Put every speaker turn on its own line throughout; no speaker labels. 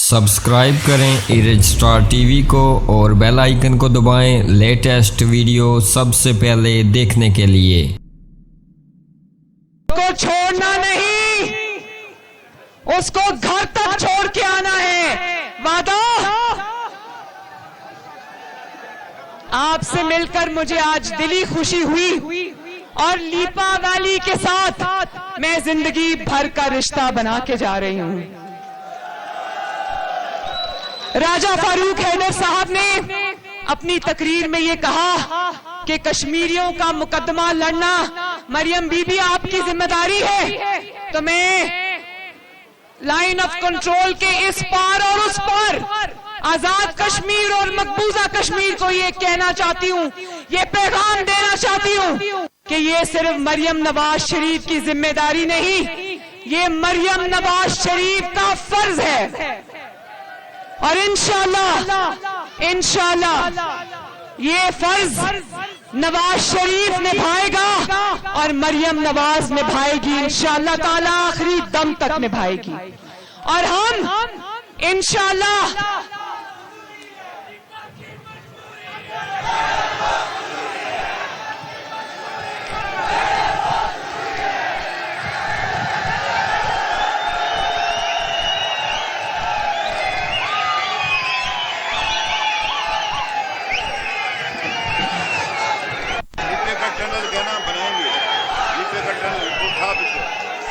Subscribe करें erase star TV को और बेल आइकन को दबाएं लेटेस्ट वीडियो सबसे पहले देखने के लिए।
को छोड़ना नहीं, उसको घर तक छोड़ के आना है। वादा। आपसे मिलकर मुझे आज दिली खुशी हुई और लीपा वैली के साथ मैं जिंदगी भर का रिश्ता बना के जा रही हूं। राजा फारूक हैदर साहब ने अपनी तकरीर में ये कहा कि कश्मीरियों का मुकदमा लड़ना मरियम बीबी आपकी जिम्मेदारी है। तो मैं लाइन ऑफ कंट्रोल के इस पार और उस पार आजाद कश्मीर और मकबूजा कश्मीर को ये कहना चाहती हूँ, ये पैगाम देना चाहती हूँ कि ये सिर्फ मरियम नवाज शरीफ की जिम्मेदारी नहीं, ये मरियम नवाज शरीफ का फर्ज है। और इंशाल्लाह ये फर्ज नवाज शरीफ निभाएगा और मरियम नवाज निभाएगी, इंशाल्लाह ताला आखिरी दम तक निभाएगी। और हम इंशाल्लाह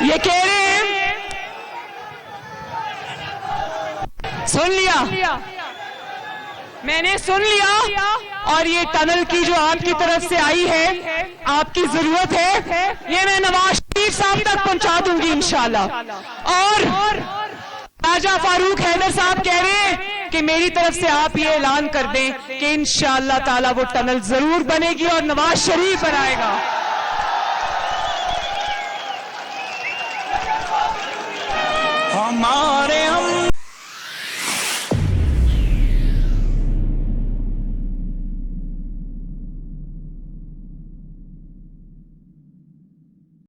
ये कह रहे हैं, सुन लिया, मैंने सुन लिया। और ये टनल की जो आपकी तरफ से आई है, आपकी जरूरत है, ये मैं नवाज शरीफ साहब तक पहुंचा दूंगी इंशाल्लाह। और राजा फारूक हैदर साहब कह रहे हैं कि मेरी तरफ से आप ये ऐलान कर दें कि इंशाल्लाह ताला वो टनल जरूर बनेगी और नवाज शरीफ बनाएगा।
हमारे